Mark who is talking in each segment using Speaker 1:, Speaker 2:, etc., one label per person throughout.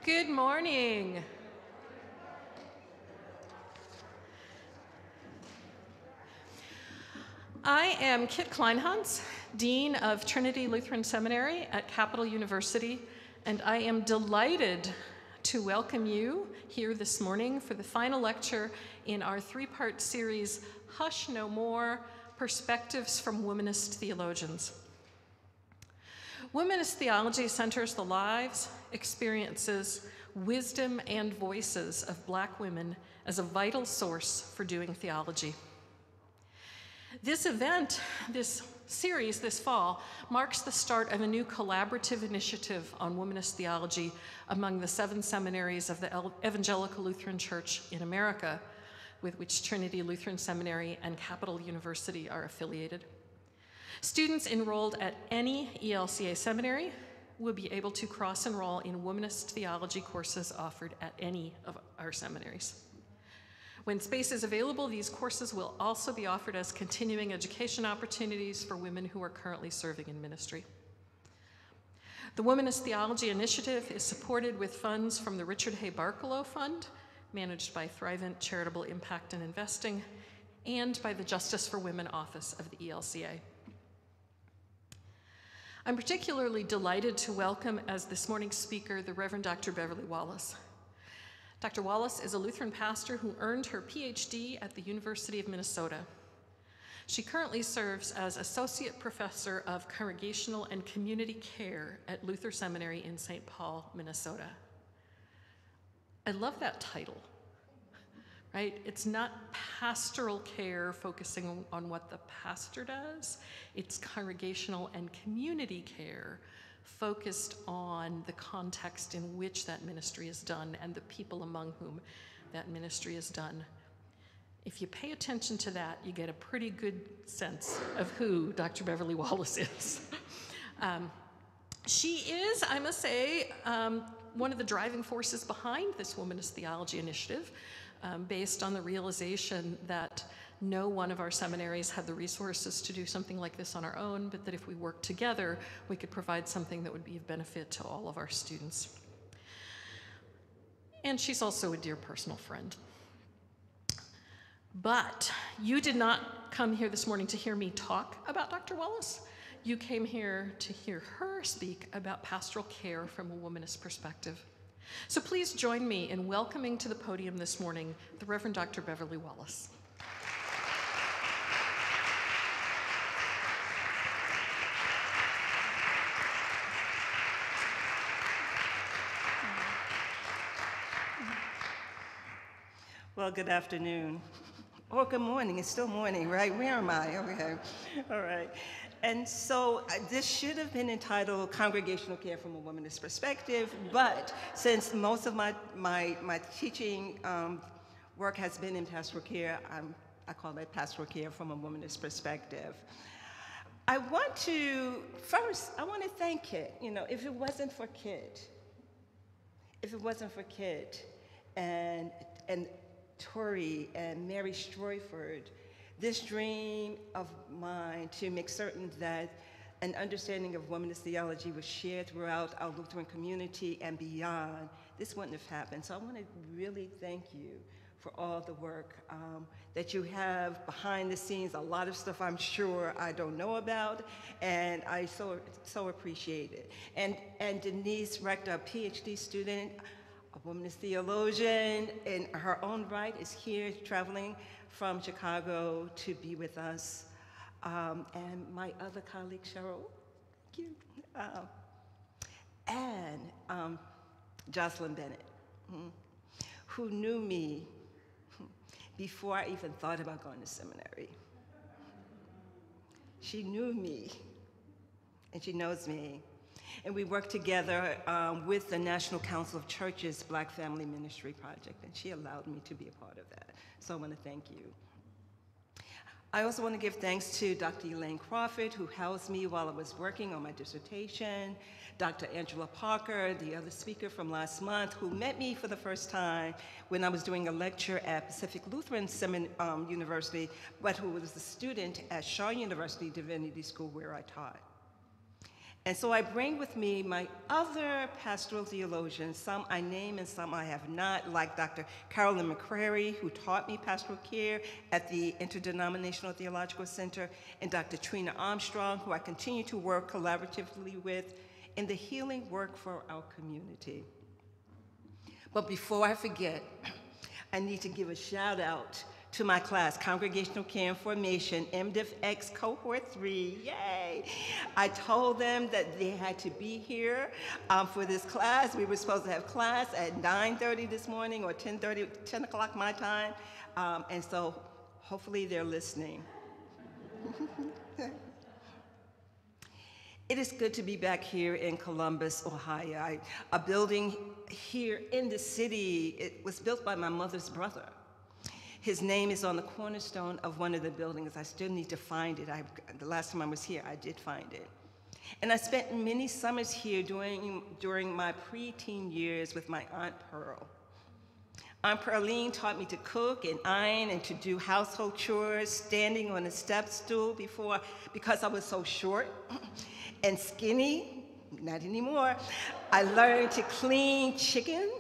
Speaker 1: Good morning. I am Kit Kleinhans, Dean of Trinity Lutheran Seminary at Capital University, and I am delighted to welcome you here this morning for the final lecture in our three-part series, Hush No More, Perspectives from Womanist Theologians. Womanist theology centers the lives, experiences, wisdom, and voices of Black women as a vital source for doing theology. This event, this series this fall, marks the start of a new collaborative initiative on womanist theology among the 7 seminaries of the Evangelical Lutheran Church in America, with which Trinity Lutheran Seminary and Capital University are affiliated. Students enrolled at any ELCA seminary will be able to cross-enroll in womanist theology courses offered at any of our seminaries. When space is available, these courses will also be offered as continuing education opportunities for women who are currently serving in ministry. The Womanist Theology Initiative is supported with funds from the Richard Hay Barkalow Fund, managed by Thrivent Charitable Impact and Investing, and by the Justice for Women Office of the ELCA. I'm particularly delighted to welcome as this morning's speaker the Reverend Dr. Beverly Wallace. Dr. Wallace is a Lutheran pastor who earned her PhD at the University of Minnesota. She currently serves as Associate Professor of Congregational and Community Care at Luther Seminary in St. Paul, Minnesota. I love that title, right? It's not pastoral care focusing on what the pastor does. It's congregational and community care focused on the context in which that ministry is done and the people among whom that ministry is done. If you pay attention to that, you get a pretty good sense of who Dr. Beverly Wallace is. She is, I must say, one of the driving forces behind this Womanist Theology Initiative, based on the realization that no one of our seminaries had the resources to do something like this on our own, but that if we worked together, we could provide something that would be of benefit to all of our students. And she's also a dear personal friend. But you did not come here this morning to hear me talk about Dr. Wallace. You came here to hear her speak about pastoral care from a womanist perspective. So please join me in welcoming to the podium this morning the Reverend Dr. Beverly Wallace.
Speaker 2: Well, good afternoon. Or good morning. It's still morning, right? Where am I? Okay. All right. And so this should have been entitled Congregational Care from a Womanist Perspective, but since most of my teaching work has been in pastoral care, I call it Pastoral Care from a Womanist Perspective. I want to thank Kit. You know, if it wasn't for Kit and Tori and Mary Stroyford, this dream of mine to make certain that an understanding of womanist theology was shared throughout our Lutheran community and beyond, this wouldn't have happened. So I want to really thank you for all the work that you have behind the scenes, a lot of stuff I'm sure I don't know about, and I so appreciate it. And Denise Rector, a PhD student, a womanist theologian in her own right, is here traveling from Chicago to be with us. And my other colleague, Cheryl, thank you. And Jocelyn Bennett, who knew me before I even thought about going to seminary. She knew me, and she knows me. And we worked together with the National Council of Churches Black Family Ministry Project, and she allowed me to be a part of that. So I want to thank you. I also want to give thanks to Dr. Elaine Crawford, who housed me while I was working on my dissertation, Dr. Angela Parker, the other speaker from last month, who met me for the first time when I was doing a lecture at Pacific Lutheran University, but who was a student at Shaw University Divinity School where I taught. And so I bring with me my other pastoral theologians, some I name and some I have not, like Dr. Carolyn McCrary, who taught me pastoral care at the Interdenominational Theological Center, and Dr. Trina Armstrong, who I continue to work collaboratively with in the healing work for our community. But before I forget, I need to give a shout out to my class, Congregational Care and Formation, MDiv-X Cohort 3, yay! I told them that they had to be here for this class. We were supposed to have class at 9:30 this morning or 10 o'clock my time, and so hopefully they're listening. It is good to be back here in Columbus, Ohio. A building here in the city, it was built by my mother's brother. His name is on the cornerstone of one of the buildings. I still need to find it. The last time I was here, I did find it. And I spent many summers here during my preteen years with my Aunt Pearl. Aunt Pearline taught me to cook and iron and to do household chores, standing on a step stool because I was so short and skinny, not anymore. I learned to clean chicken,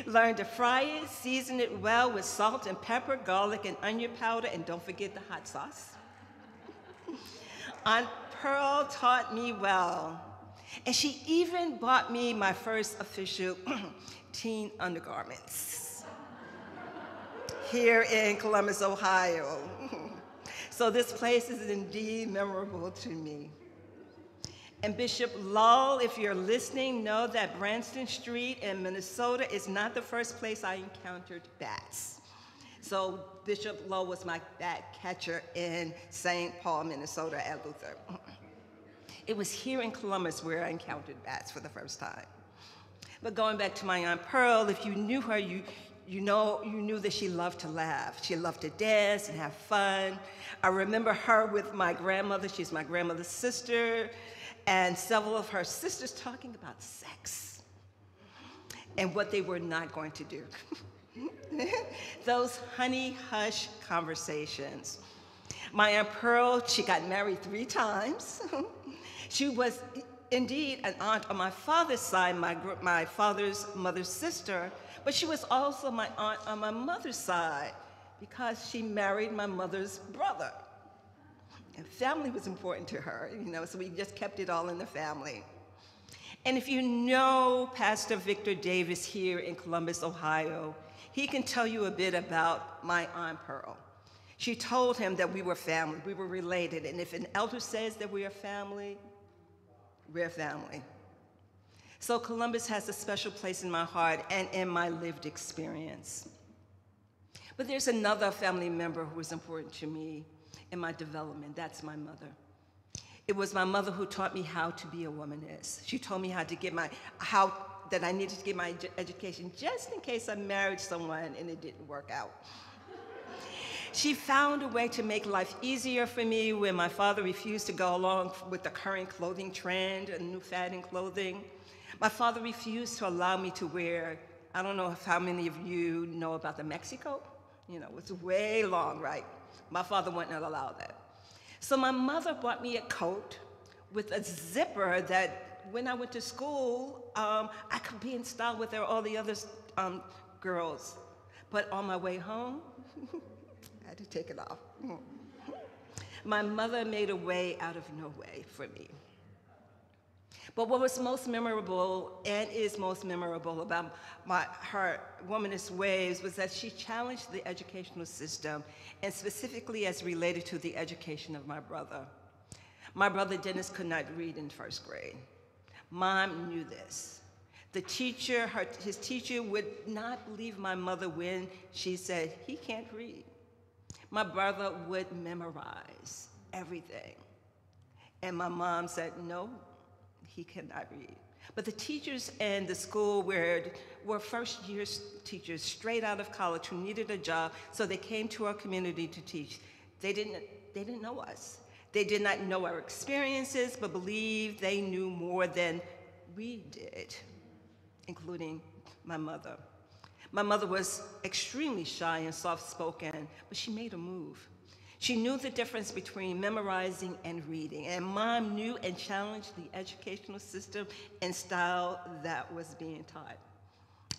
Speaker 2: learn to fry it, season it well with salt and pepper, garlic and onion powder, and don't forget the hot sauce. Aunt Pearl taught me well, and she even bought me my first official teen undergarments here in Columbus, Ohio. So this place is indeed memorable to me. And Bishop Lull, if you're listening, know that Branston Street in Minnesota is not the first place I encountered bats. So Bishop Lull was my bat catcher in St. Paul, Minnesota at Luther. It was here in Columbus where I encountered bats for the first time. But going back to my Aunt Pearl, if you knew her, you knew that she loved to laugh. She loved to dance and have fun. I remember her with my grandmother. She's my grandmother's sister, and several of her sisters talking about sex and what they were not going to do. Those honey hush conversations. My Aunt Pearl, she got married 3 times. She was indeed an aunt on my father's side, my father's mother's sister, but she was also my aunt on my mother's side because she married my mother's brother. And family was important to her, so we just kept it all in the family. And if you know Pastor Victor Davis here in Columbus, Ohio, he can tell you a bit about my Aunt Pearl. She told him that we were family, we were related, and if an elder says that we are family, we're family. So Columbus has a special place in my heart and in my lived experience. But there's another family member who was important to me in my development. That's my mother. It was my mother who taught me how to be a womanist. She told me that I needed to get my education just in case I married someone and it didn't work out. She found a way to make life easier for me when my father refused to go along with the current clothing trend and new fad in clothing. My father refused to allow me to wear, I don't know how many of you know about the Mexico. It's way long, right? My father wouldn't allow that. So my mother bought me a coat with a zipper that when I went to school, I could be in style with all the other girls. But on my way home, I had to take it off. My mother made a way out of no way for me. But what was most memorable and is most memorable about her womanist ways was that she challenged the educational system, and specifically as related to the education of my brother. My brother Dennis could not read in 1st grade. Mom knew this. His teacher would not believe my mother when she said, he can't read. My brother would memorize everything. And my mom said, no, he cannot read. But the teachers in the school were first-year teachers straight out of college who needed a job, so they came to our community to teach. They didn't know us. They did not know our experiences, but believed they knew more than we did, including my mother. My mother was extremely shy and soft-spoken, but she made a move. She knew the difference between memorizing and reading, and Mom knew and challenged the educational system and style that was being taught.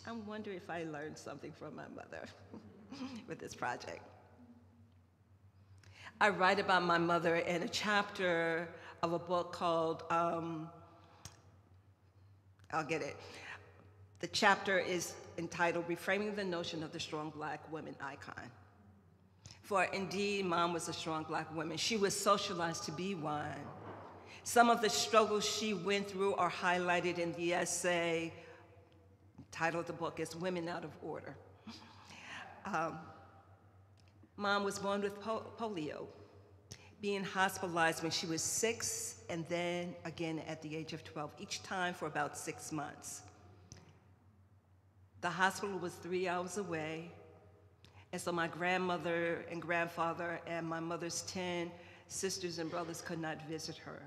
Speaker 2: I wonder if I learned something from my mother with this project. I write about my mother in a chapter of a book called, I'll get it. The chapter is entitled, Reframing the Notion of the Strong Black Woman Icon. For indeed, Mom was a strong Black woman. She was socialized to be one. Some of the struggles she went through are highlighted in the essay. The title of the book is Women Out of Order. Mom was born with polio, being hospitalized when she was 6 and then again at the age of 12, each time for about 6 months. The hospital was 3 hours away, and so my grandmother and grandfather and my mother's 10 sisters and brothers could not visit her.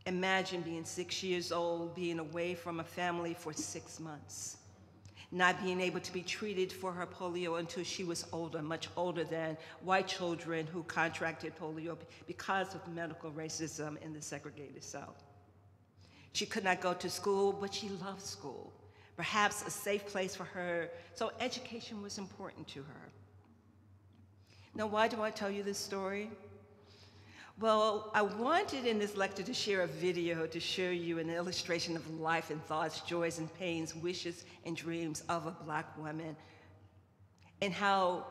Speaker 2: Imagine being 6 years old, being away from a family for 6 months, not being able to be treated for her polio until she was older, much older than white children who contracted polio because of medical racism in the segregated South. She could not go to school, but she loved school, perhaps a safe place for her, so education was important to her. Now, why do I tell you this story? Well, I wanted in this lecture to share a video to show you an illustration of life and thoughts, joys and pains, wishes and dreams of a Black woman, and how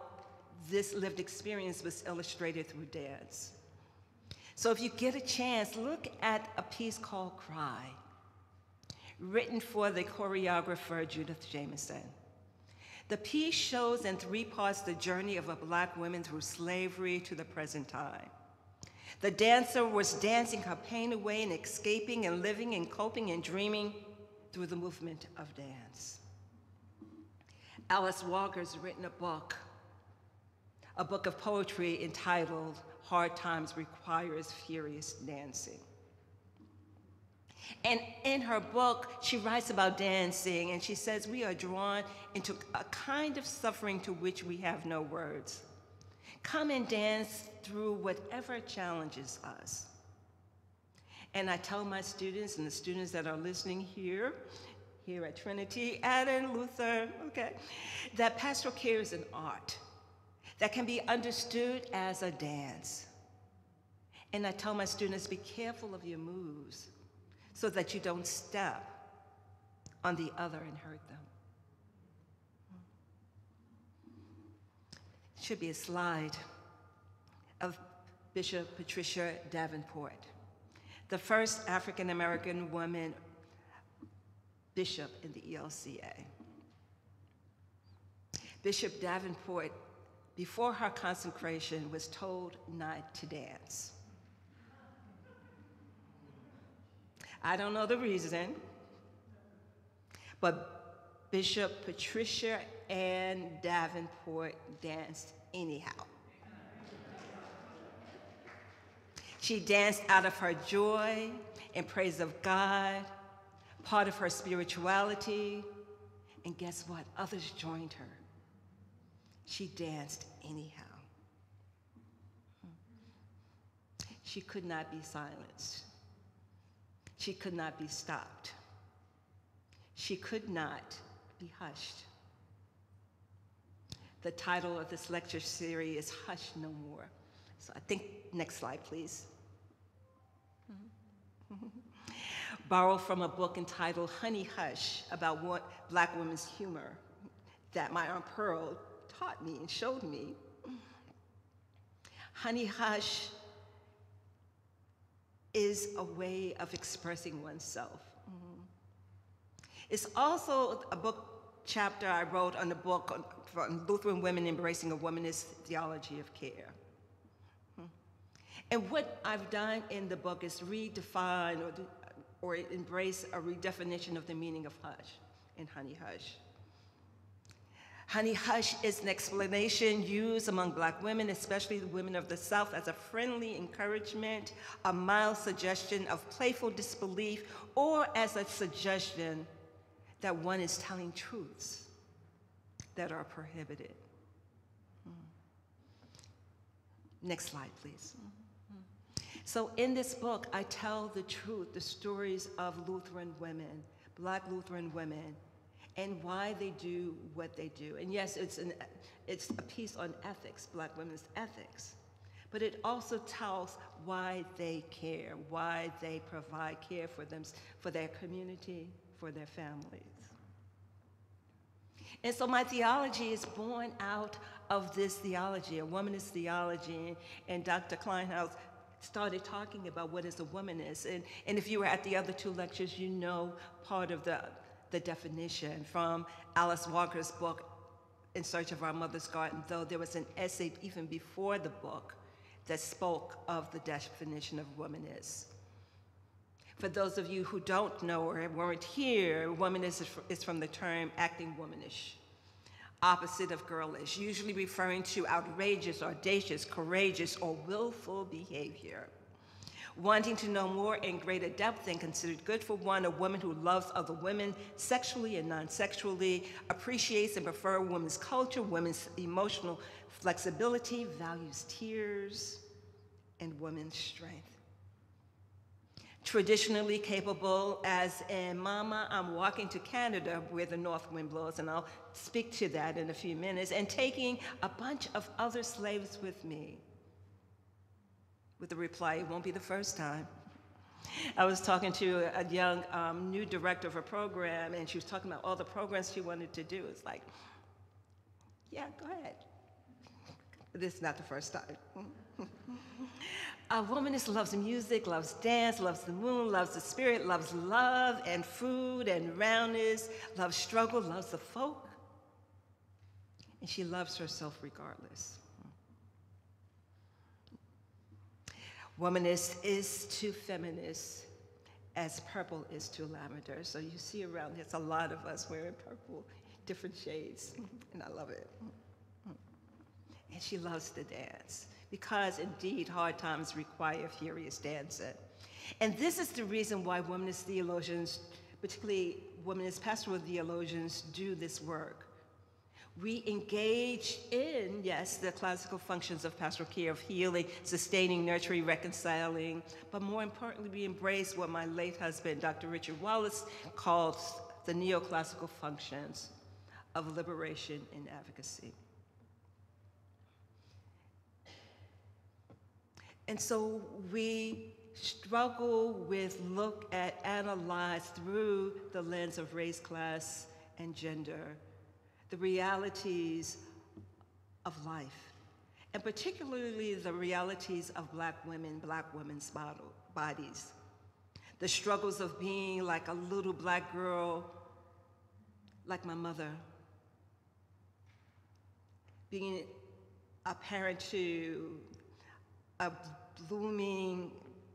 Speaker 2: this lived experience was illustrated through dance. So if you get a chance, look at a piece called Cry, written for the choreographer Judith Jamison. The piece shows in 3 parts the journey of a Black woman through slavery to the present time. The dancer was dancing her pain away and escaping and living and coping and dreaming through the movement of dance. Alice Walker's written a book of poetry entitled Hard Times Requires Furious Dancing. And in her book, she writes about dancing, and she says, we are drawn into a kind of suffering to which we have no words. Come and dance through whatever challenges us. And I tell my students and the students that are listening here at Trinity and in Luther, okay, that pastoral care is an art that can be understood as a dance. And I tell my students, be careful of your moves so that you don't step on the other and hurt them. Should be a slide of Bishop Patricia Davenport, the first African-American woman bishop in the ELCA. Bishop Davenport, before her consecration, was told not to dance. I don't know the reason, but Bishop Patricia Ann Davenport danced anyhow. She danced out of her joy and praise of God, part of her spirituality, and guess what? Others joined her. She danced anyhow. She could not be silenced. She could not be stopped. She could not be hushed. The title of this lecture series is Hush No More. So I think, next slide, please. Borrowed from a book entitled Honey Hush, about what Black women's humor that my Aunt Pearl taught me and showed me. Honey Hush is a way of expressing oneself. It's also a book chapter I wrote on the book on Lutheran women embracing a womanist theology of care. And what I've done in the book is redefine or embrace a redefinition of the meaning of hush in Honey Hush. Honey Hush is an explanation used among Black women, especially the women of the South, as a friendly encouragement, a mild suggestion of playful disbelief, or as a suggestion that one is telling truths that are prohibited. Next slide, please. So in this book, I tell the truth, the stories of Lutheran women, Black Lutheran women, and why they do what they do. And yes, it's a piece on ethics, Black women's ethics, but it also tells why they care, why they provide care for them, for their community, for their families. And so my theology is born out of this theology, a womanist theology, and Dr. Kleinhaus started talking about what is a womanist. And if you were at the other two lectures, you know part of the definition from Alice Walker's book, In Search of Our Mother's Garden, though there was an essay even before the book that spoke of the definition of womanist. For those of you who don't know or weren't here, womanist is from the term acting womanish, opposite of girlish, usually referring to outrageous, audacious, courageous, or willful behavior. Wanting to know more in greater depth and considered good for one, a woman who loves other women sexually and non-sexually, appreciates and prefers women's culture, women's emotional flexibility, values tears, and women's strength. Traditionally capable, as in Mama, I'm walking to Canada where the north wind blows, and I'll speak to that in a few minutes, and taking a bunch of other slaves with me. With the reply, it won't be the first time. I was talking to a young new director of a program, and she was talking about all the programs she wanted to do. It's like, yeah, go ahead. This is not the first time. A womanist loves music, loves dance, loves the moon, loves the spirit, loves love and food and roundness, loves struggle, loves the folk, and she loves herself regardless. Womanist is to feminist as purple is to lavender. So you see around, there's a lot of us wearing purple, different shades, and I love it. And she loves to dance, because indeed hard times require furious dancing. And this is the reason why womanist theologians, particularly womanist pastoral theologians, do this work. We engage in, yes, the classical functions of pastoral care, of healing, sustaining, nurturing, reconciling, but more importantly, we embrace what my late husband, Dr. Richard Wallace, calls the neoclassical functions of liberation and advocacy. And so we struggle with, look at, analyze through the lens of race, class, and gender, the realities of life, and particularly the realities of Black women, Black women's bodies, the struggles of being like a little Black girl, like my mother, being a parent to a blooming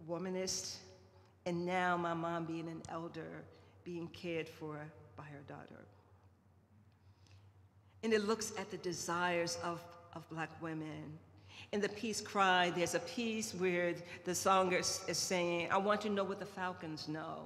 Speaker 2: womanist, and now my mom being an elder, being cared for by her daughter. And it looks at the desires of Black women. In the piece Cry, there's a piece where the song is saying, I want to know what the falcons know.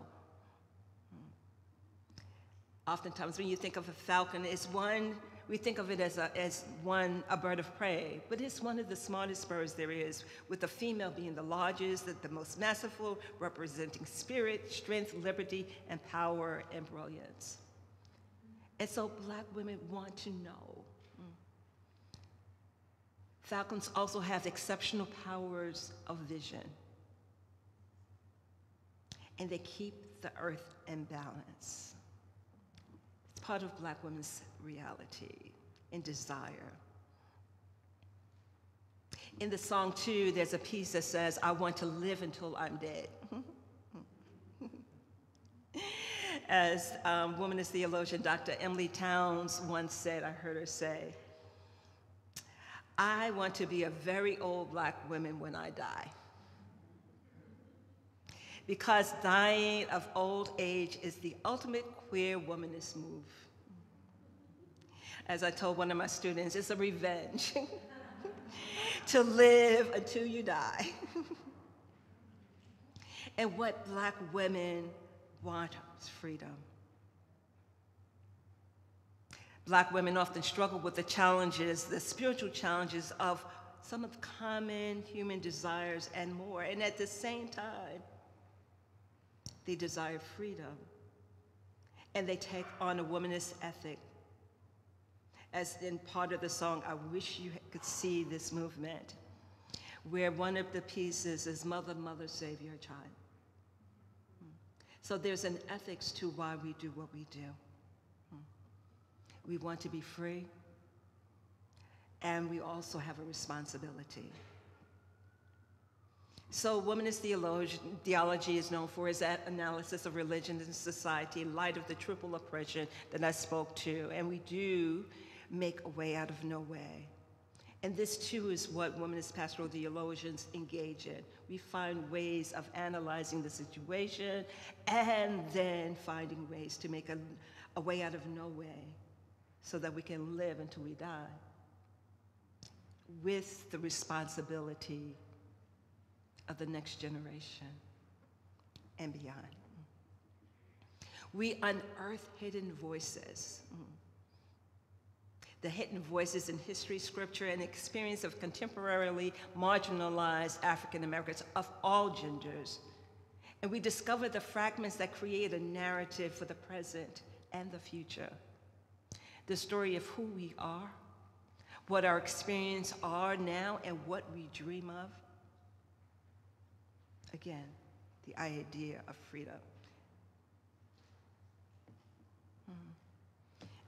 Speaker 2: Oftentimes when you think of a falcon, it's one, we think of it as a bird of prey, but it's one of the smartest birds there is, with the female being the largest, the most masterful, representing spirit, strength, liberty, and power and brilliance. And so Black women want to know. Falcons also have exceptional powers of vision, and they keep the earth in balance. It's part of Black women's reality and desire. In the song, too, there's a piece that says, I want to live until I'm dead. As womanist theologian Dr. Emily Towns once said, I heard her say, I want to be a very old Black woman when I die. Because dying of old age is the ultimate queer womanist move. As I told one of my students, it's a revenge to live until you die. And what Black women want is freedom. Black women often struggle with the challenges, the spiritual challenges of some of the common human desires and more. And at the same time, they desire freedom. And they take on a womanist ethic. As in part of the song, I wish you could see this movement, where one of the pieces is Mother, Mother, Save Your Child. So there's an ethics to why we do what we do. We want to be free, and we also have a responsibility. So womanist theology is known for its analysis of religion and society in light of the triple oppression that I spoke to, and we do make a way out of no way. And this too is what womanist pastoral theologians engage in. We find ways of analyzing the situation and then finding ways to make a way out of no way so that we can live until we die with the responsibility of the next generation and beyond. We unearth hidden voices. The hidden voices in history, scripture, and experience of contemporarily marginalized African Americans of all genders. And we discover the fragments that create a narrative for the present and the future. The story of who we are, what our experiences are now, and what we dream of. Again, the idea of freedom.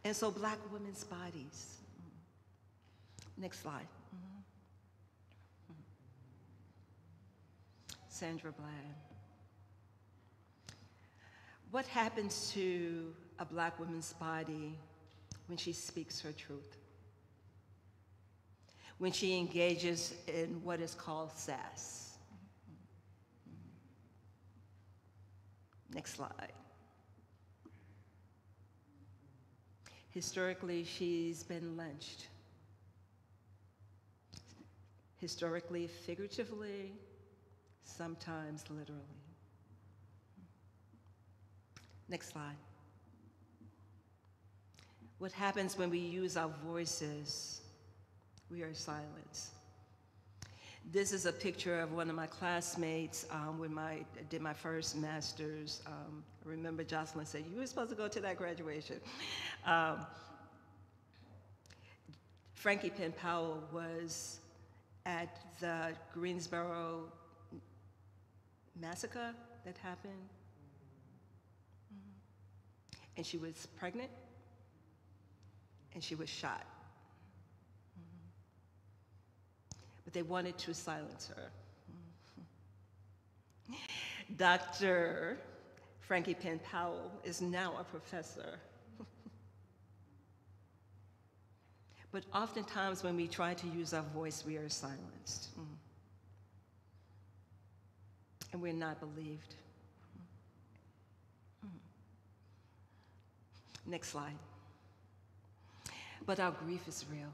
Speaker 2: And so Black women's bodies. Next slide. Sandra Bland. What happens to a Black woman's body when she speaks her truth? When she engages in what is called sass? Next slide. Historically, she's been lynched. Historically, figuratively, sometimes literally. Next slide. What happens when we use our voices? We are silenced. This is a picture of one of my classmates when I did my first master's. I remember Jocelyn said, "You were supposed to go to that graduation." Frankie Penn Powell was at the Greensboro massacre that happened. And she was pregnant, and she was shot. But they wanted to silence her. Dr. Frankie Penn Powell is now a professor. But oftentimes when we try to use our voice, we are silenced. And we're not believed. Next slide. But our grief is real.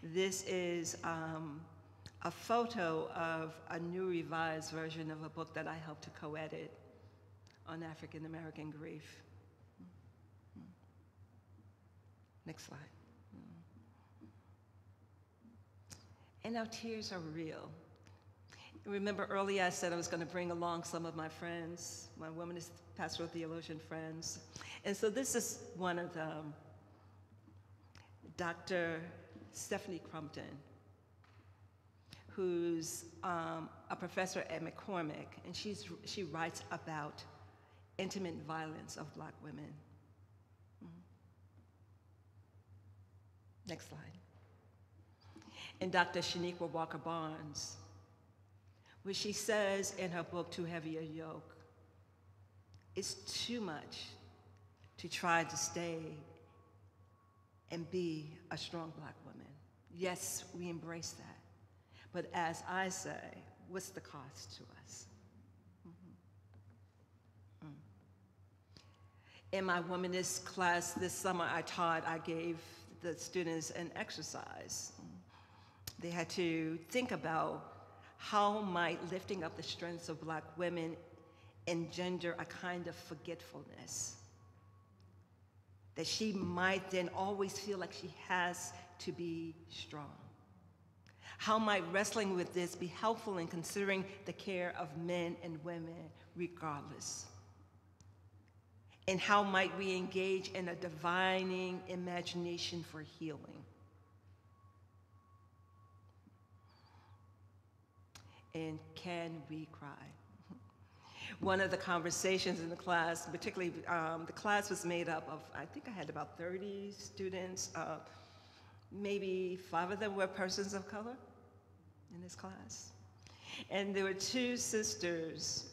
Speaker 2: This is a photo of a new revised version of a book that I helped to co-edit on African American grief. Next slide. And our tears are real. Remember earlier I said I was going to bring along some of my friends, my womanist pastoral theologian friends. And so this is one of them, Dr. Stephanie Crumpton, who's a professor at McCormick, and she writes about intimate violence of Black women. Next slide. And Dr. Shaniqua Walker Barnes, where she says in her book, Too Heavy a Yoke, it's too much to try to stay and be a strong Black woman. Yes, we embrace that. But as I say, what's the cost to us? In my womanist class this summer I gave the students an exercise. They had to think about how might lifting up the strengths of Black women engender a kind of forgetfulness. that she might then always feel like she has to be strong? How might wrestling with this be helpful in considering the care of men and women regardless? And how might we engage in a divining imagination for healing? And can we cry? One of the conversations in the class, particularly the class was made up of, I think I had about 30 students. Maybe 5 of them were persons of color in this class. And there were 2 sisters,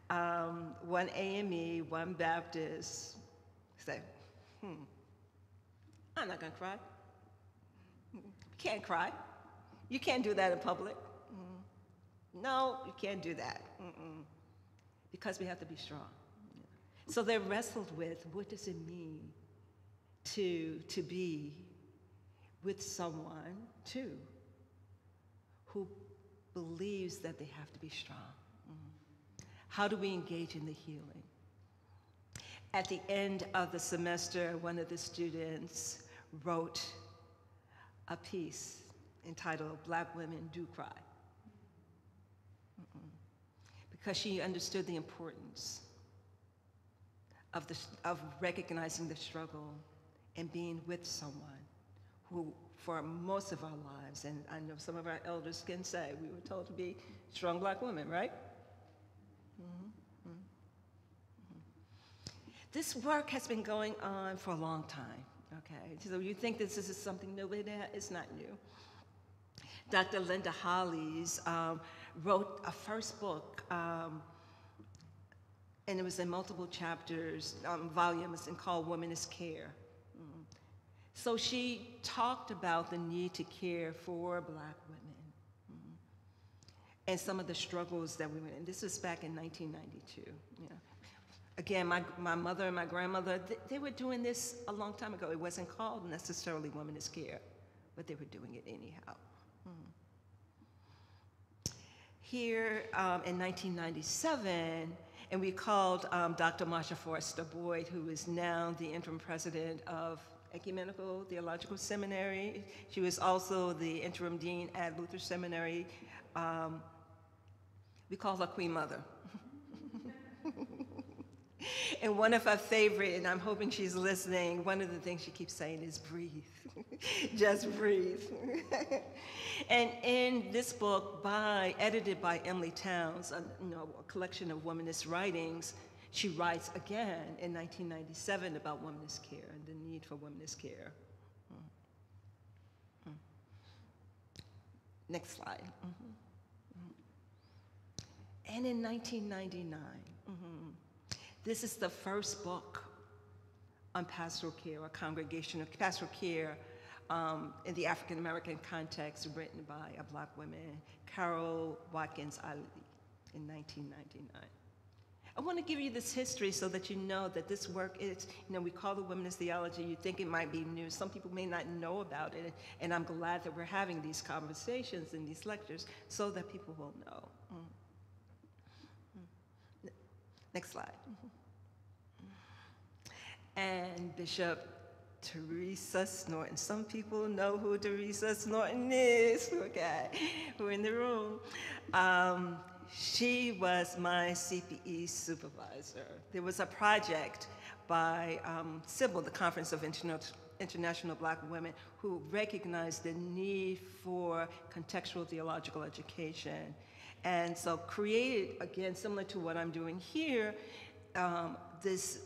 Speaker 2: one AME, one Baptist. Say, I'm not gonna cry. You can't cry. You can't do that in public. No, you can't do that. Because we have to be strong. So they wrestled with, what does it mean to be with someone, too, who believes that they have to be strong? How do we engage in the healing? At the end of the semester, one of the students wrote a piece entitled, Black Women Do Cry, because she understood the importance of recognizing the struggle and being with someone who, for most of our lives, and I know some of our elders can say, we were told to be strong Black women, right? This work has been going on for a long time, okay? So you think this is something new, but it's not new. Dr. Linda Hollies wrote a first book, and it was in multiple chapters, volumes, and called Womanist Care. So she talked about the need to care for Black women and some of the struggles that we went in. This was back in 1992. Yeah. Again, my mother and my grandmother, they were doing this a long time ago. It wasn't called necessarily Womanist Care, but they were doing it anyhow. Here in 1997, and we called Dr. Marsha Forster Boyd, who is now the interim president of Ecumenical Theological Seminary. She was also the interim dean at Luther Seminary. We call her Queen Mother. And one of her favorite, and I'm hoping she's listening, one of the things she keeps saying is breathe. Just breathe. And in this book, edited by Emily Towns, a collection of womanist writings, she writes again in 1997 about womanist care and the need for womanist care. Next slide. And in 1999, this is the first book on pastoral care, or congregational pastoral care in the African American context, written by a Black woman, Carol Watkins Ali, in 1999. I want to give you this history so that you know that this work is, we call it womanist theology. You think it might be new. Some people may not know about it, and I'm glad that we're having these conversations and these lectures so that people will know. Next slide. And Bishop Theresa Snorton. Some people know who Theresa Snorton is, okay, who are in the room. She was my CPE supervisor. There was a project by CIBL, the Conference of International Black Women, who recognized the need for contextual theological education. And so created, again, similar to what I'm doing here, this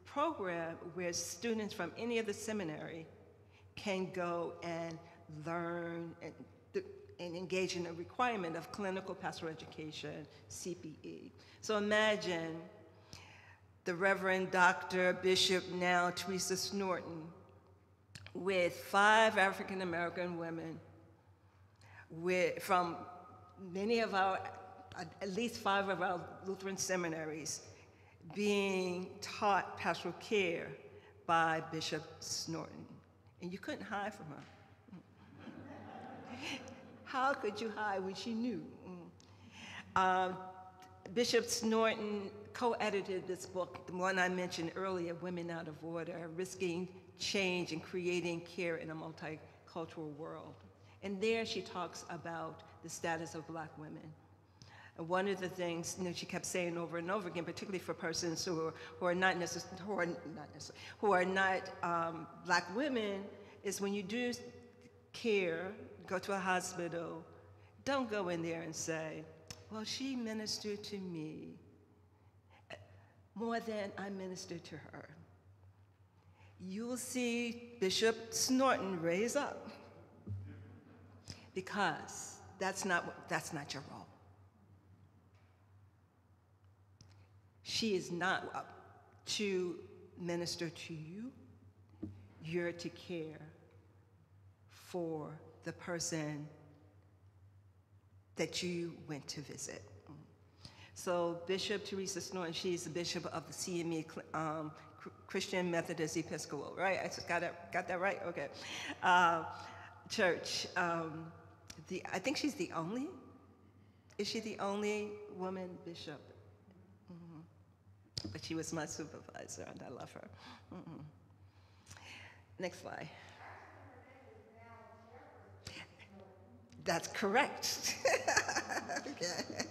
Speaker 2: program where students from any of the seminary can go and learn and engage in a requirement of clinical pastoral education, CPE. So imagine the Reverend Dr. Bishop, now Theresa Snorton, with 5 African American women from many of our, at least 5 of our Lutheran seminaries, being taught pastoral care by Bishop Snorton. And you couldn't hide from her. How could you hide when she knew? Bishop Snorton co-edited this book, the one I mentioned earlier, Women Out of Order, Risking Change and Creating Care in a Multicultural World. And there she talks about the status of Black women. And one of the things she kept saying over and over again, particularly for persons who are not Black women, is when you do care, go to a hospital, don't go in there and say, well, she ministered to me more than I ministered to her. You will see Bishop Snorton raise up, because that's not your role. She is not up to minister to you. You're to care for the person that you went to visit. So Bishop Theresa Snorton, she's the bishop of the CME, Christian Methodist Episcopal, right? I just got that right? Okay. Church. I think she's the only, is she the only woman bishop? Mm-hmm. But she was my supervisor, and I love her. Mm-hmm. Next slide. That's correct. Okay.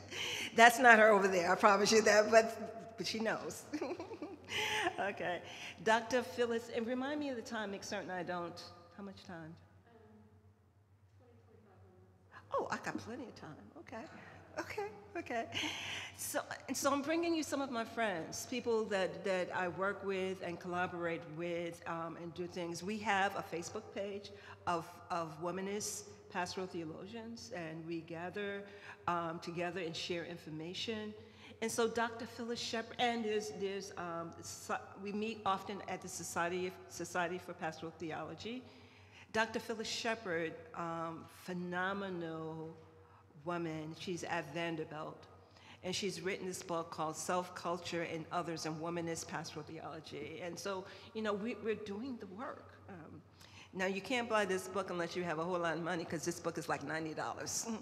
Speaker 2: That's not her over there, I promise you that, but she knows. Okay. Dr. Phyllis, and remind me of the time, make certain I don't, how much time? 20, 25 minutes. Oh, I got plenty of time, okay. So I'm bringing you some of my friends, people that I work with and collaborate with and do things. We have a Facebook page of Womanist Pastoral Theologians, and we gather together and share information. And so Dr. Phyllis Shepherd, and we meet often at the Society for Pastoral Theology. Dr. Phyllis Shepherd, phenomenal woman. She's at Vanderbilt, and she's written this book called Self-Culture and Others in Womanist Pastoral Theology. And so, we're doing the work. Now, you can't buy this book unless you have a whole lot of money, because this book is like $90.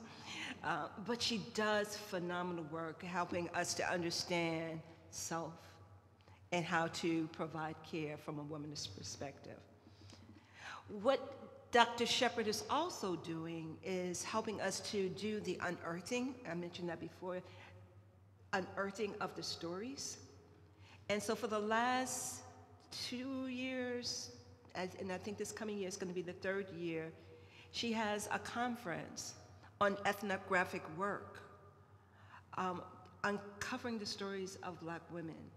Speaker 2: But she does phenomenal work helping us to understand self and how to provide care from a womanist perspective. What Dr. Shepherd is also doing is helping us to do the unearthing, I mentioned that before, unearthing of the stories. And so for the last 2 years, and I think this coming year is going to be the 3rd year, she has a conference on ethnographic work, uncovering the stories of Black women.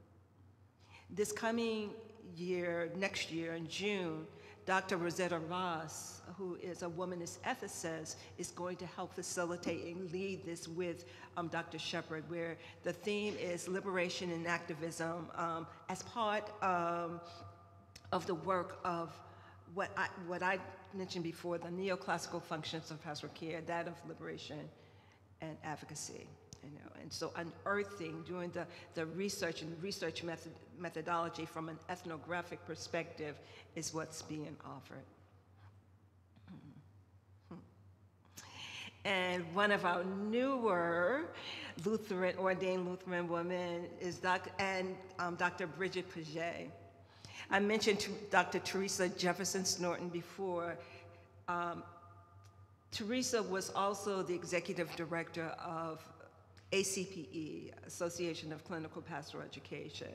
Speaker 2: This coming year, next year in June, Dr. Rosetta Ross, who is a womanist ethicist, is going to help facilitate and lead this with Dr. Shepherd, where the theme is liberation and activism as part of the work of what I mentioned before, the neoclassical functions of pastoral care, that of liberation and advocacy. And so unearthing, doing the research and research methodology from an ethnographic perspective is what's being offered. And one of our newer ordained Lutheran women is Dr. Bridget Paget. I mentioned Dr. Teresa Jefferson Snorton before. Teresa was also the executive director of ACPE, Association of Clinical Pastoral Education.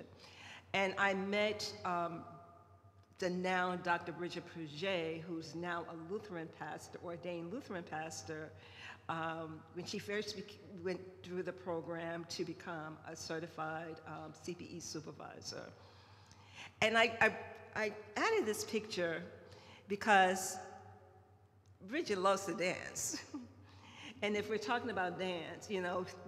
Speaker 2: And I met the now Dr. Bridget Paget, who's now a Lutheran pastor, ordained Lutheran pastor, when she first went through the program to become a certified CPE supervisor. And I added this picture because Bridget loves to dance. And if we're talking about dance,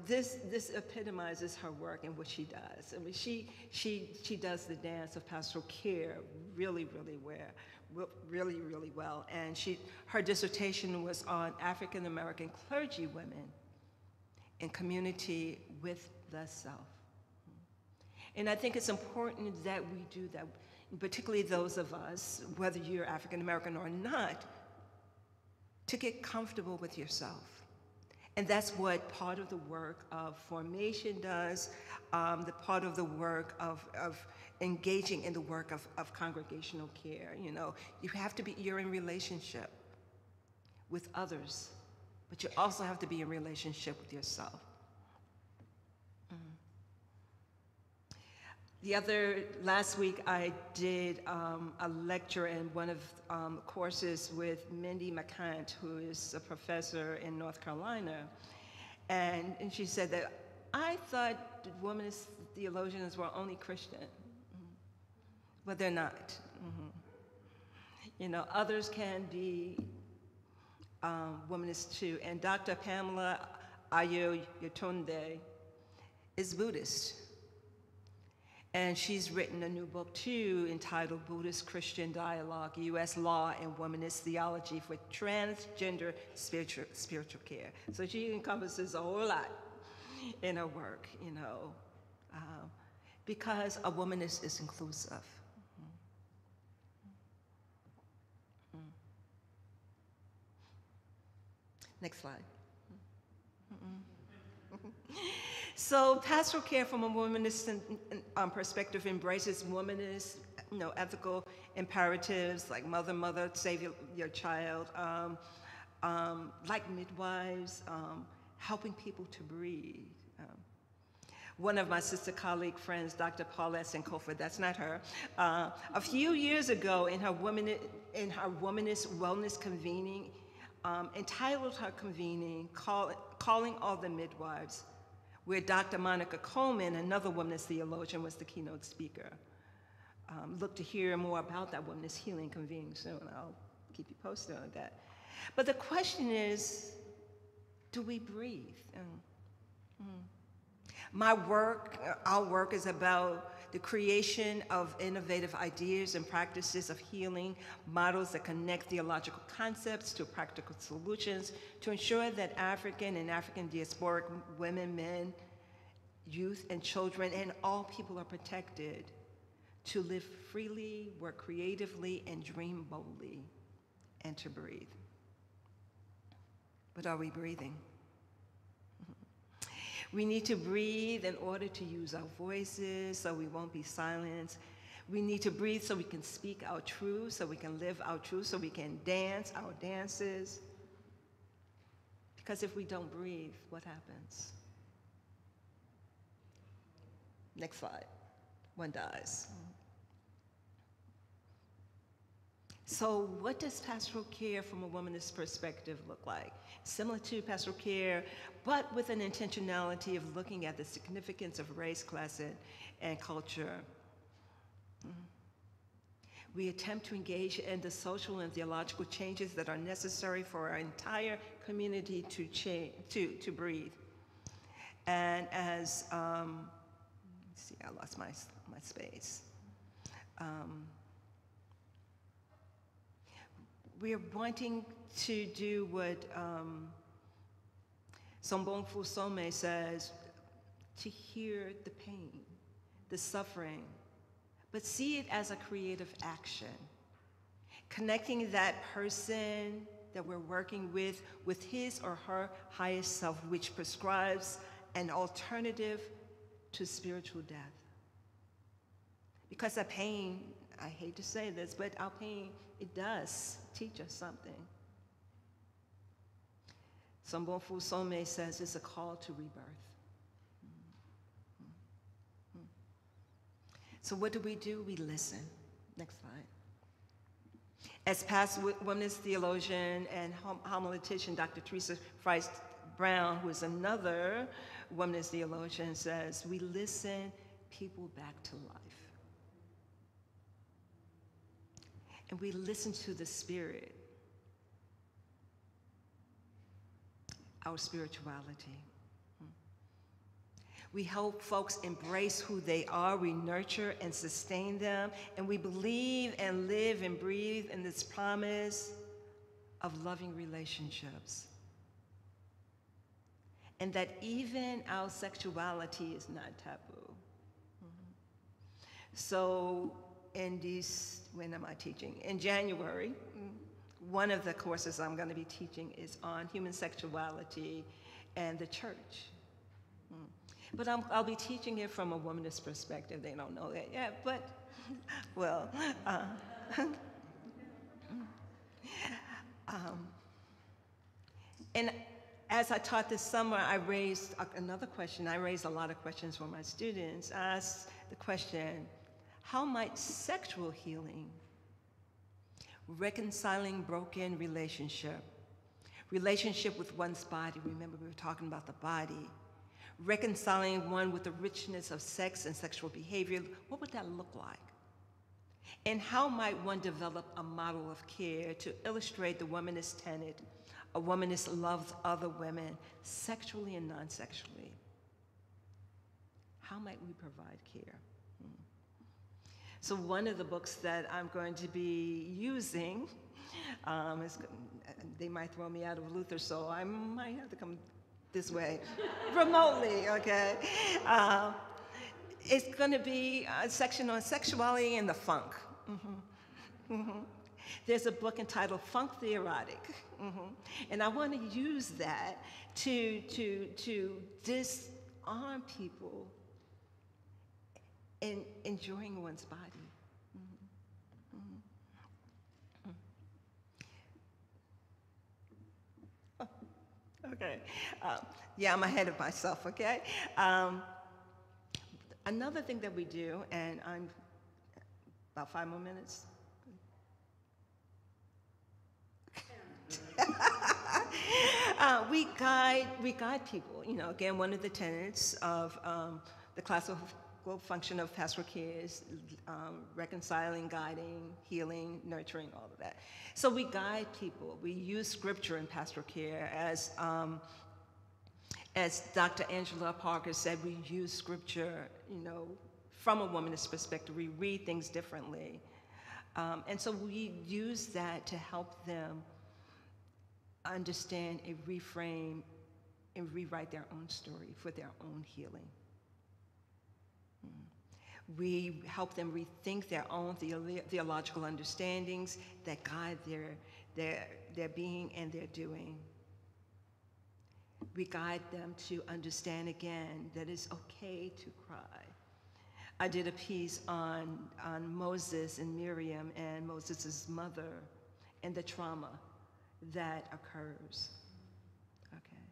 Speaker 2: this epitomizes her work and what she does. I mean, she does the dance of pastoral care really well. And her dissertation was on African American clergy women in community with the self. And I think it's important that we do that, particularly those of us, whether you're African American or not, to get comfortable with yourself And that's what part of the work of formation does, the part of the work of engaging in the work of congregational care. You know, you have to be, you're in relationship with others, but you also have to be in relationship with yourself. Last week I did a lecture in one of courses with Mindy McCant, who is a professor in North Carolina. And she said that I thought that womanist theologians were only Christian. But they're not. You know, others can be womanist too. And Dr. Pamela Ayo Yetunde is Buddhist. And she's written a new book too entitled Buddhist-Christian Dialogue, U.S. Law and Womanist Theology for Transgender Spiritual Care. So she encompasses a whole lot in her work, you know, because a womanist is inclusive. Next slide. So pastoral care from a womanist perspective embraces womanist, you know, ethical imperatives like mother, save your child, like midwives, helping people to breathe. One of my sister colleague friends, Dr. Paulette Sankofa, that's not her, a few years ago in her womanist wellness convening, entitled her convening, Calling All the Midwives, where Dr. Monica Coleman, another womanist theologian, was the keynote speaker. Look to hear more about that womanist healing convening soon. I'll keep you posted on that. But the question is, do we breathe? My work, our work is about the creation of innovative ideas and practices of healing, models that connect theological concepts to practical solutions to ensure that African and African diasporic women, men, youth, and children, and all people are protected to live freely, work creatively, and dream boldly, and to breathe. But are we breathing? We need to breathe in order to use our voices so we won't be silenced. We need to breathe so we can speak our truth, so we can live our truth, so we can dance our dances. Because if we don't breathe, what happens? Next slide. One dies. So what does pastoral care from a womanist perspective look like? Similar to pastoral care, but with an intentionality of looking at the significance of race, class, and culture. We attempt to engage in the social and theological changes that are necessary for our entire community to breathe. And as, let's see, I lost my space. We're wanting to do what Sombongfu Some says, to hear the pain, the suffering, but see it as a creative action. Connecting that person that we're working with his or her highest self, which prescribes an alternative to spiritual death. Because that pain, I hate to say this, but our pain, it does teach us something. Sombongfu Some says it's a call to rebirth. So what do? We listen. Next slide. As past womanist theologian and homiletician Dr. Teresa Brown, who is another womanist theologian, says, we listen people back to life. And we listen to the Spirit, our spirituality. We help folks embrace who they are, we nurture and sustain them, and we believe and live and breathe in this promise of loving relationships. And that even our sexuality is not taboo. So in these, when am I teaching? In January, one of the courses I'm going to be teaching is on human sexuality and the church. But I'll be teaching it from a womanist perspective. They don't know that yet, but, well, and as I taught this summer, I raised another question. I raised a lot of questions for my students. I asked the question, how might sexual healing, reconciling broken relationship with one's body, remember we were talking about the body, reconciling one with the richness of sex and sexual behavior, what would that look like? And how might one develop a model of care to illustrate the womanist tenet, a womanist loves other women, sexually and non-sexually? How might we provide care? So one of the books that I'm going to be using, they might throw me out of Luther, so I might have to come this way, remotely, okay? It's going to be a section on sexuality and the funk. There's a book entitled Funk the Erotic, and I want to use that to disarm people in enjoying one's body. Okay. Yeah, I'm ahead of myself, okay? Another thing that we do, and I'm about 5 more minutes. We guide people. You know, again, one of the tenets of the classical function of pastoral care is reconciling, guiding, healing, nurturing, all of that. So we guide people. We use scripture in pastoral care. As Dr. Angela Parker said, we use scripture, you know, from a womanist perspective. We read things differently. And so we use that to help them understand and reframe and rewrite their own story for their own healing. We help them rethink their own theological understandings that guide their being and their doing. We guide them to understand again that it's okay to cry. I did a piece on Moses and Miriam and Moses' mother and the trauma that occurs. Okay.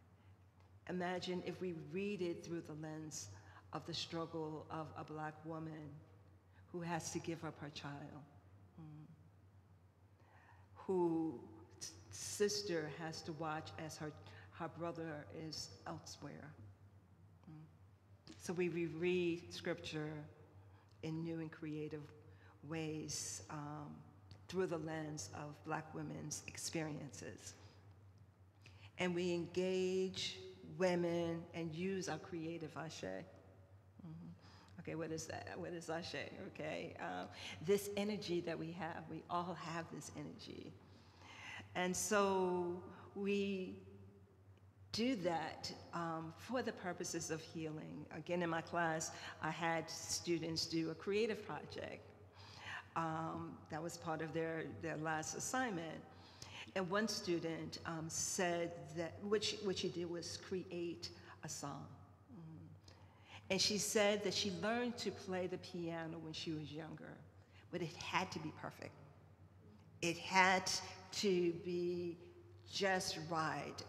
Speaker 2: Imagine if we read it through the lens of the struggle of a Black woman who has to give up her child, whose sister has to watch as her brother is elsewhere. So we reread scripture in new and creative ways through the lens of Black women's experiences. And we engage women and use our creative ashe. Okay, what is that? What is ashe? Okay, this energy that we have, we all have this energy. And so we do that for the purposes of healing. Again, in my class, I had students do a creative project. That was part of their last assignment. And one student said that, what she did was create a song. And she said that she learned to play the piano when she was younger, but it had to be perfect. It had to be just right,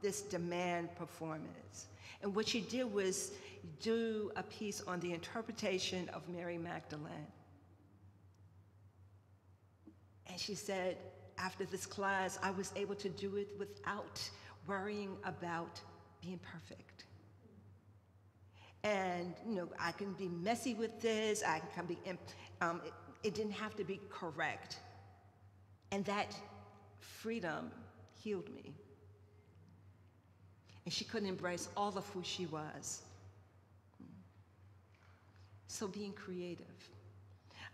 Speaker 2: this demand performance. And what she did was do a piece on the interpretation of Mary Magdalene. And she said, after this class, I was able to do it without worrying about being perfect. And, you know, I can be messy with this, I can be, it didn't have to be correct. And that freedom healed me. And she could embrace all of who she was. So being creative.